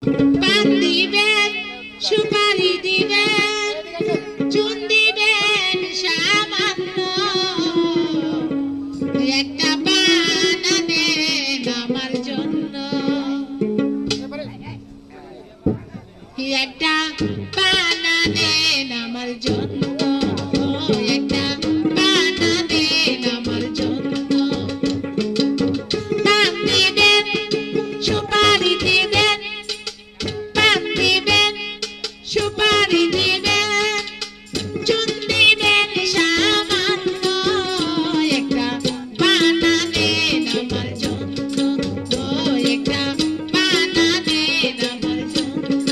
পান দিবেন সুপারি দিবেন চুন দিবেন সামান্য একটা পান আনেন আমার জন্য একটা পান আনেন আমার জন্য একটা পান আনেন আমার জন্য পান দিবেন সুপারি দিবেন পান দিবেন সুপারি দিবেন চুন দিবেন সামান্য একটা পান আনেন আমার জন্য একটা পান আনেন আমার জন্য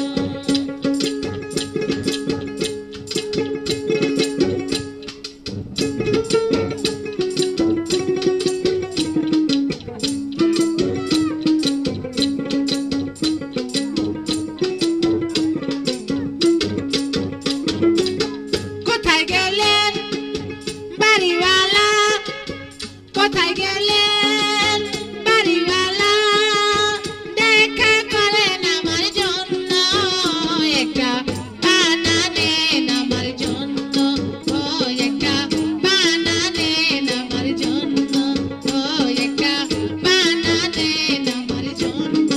কোথায় গেলেন বাড়িওয়ালা কোথায় গেলেন বাড়িওয়ালা দেখা করেন আমার জন্য একটা পান আনেন আমার জন্য একটা পান আনেন আমার জন্য একটা পান আনেন আমার জন্য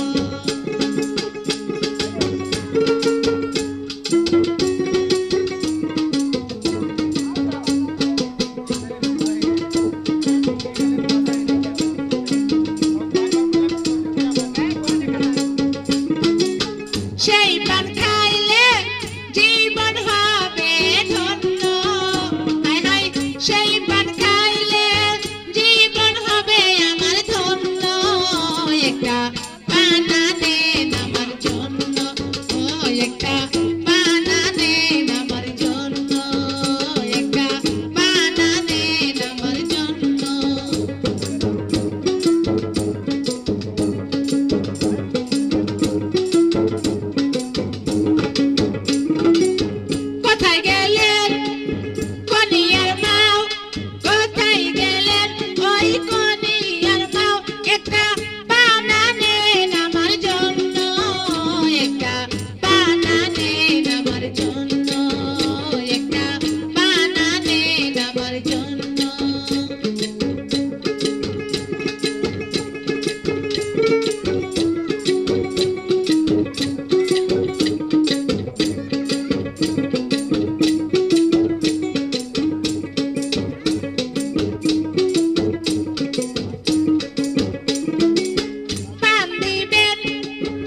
সেই পান খাইলে জীবন হবে ধন্য হায় হায় সেই পান খাইলে জীবন হবে আমার ধন্য একটা পান আনেন আমার জন্য একটা পান আনেন আমার জন্য একটা পান আনেন আমার জন্য কোথায় গেলেন কনিয়ার মাও কোথায় গেলেন ওই কনিয়ার মাও একটা পান আনেন আমার জন্য একটা পান আনেন আমার জন্য একটা পান আনেন আমার জন্য পান দিবেন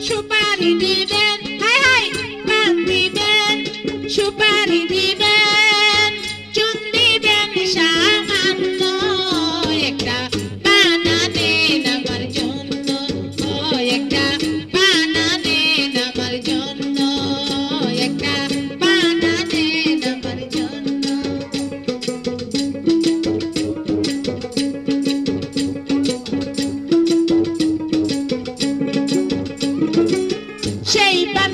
সুপারি দিবেন হায় হায় পান দিবেন সুপারি দিবেন চুন দিবেন সামান্য একটা পান আনেন আমার জন্য একটা পান আনেন আমার জন্য একটা পান আনেন আমার জন্য সেই পান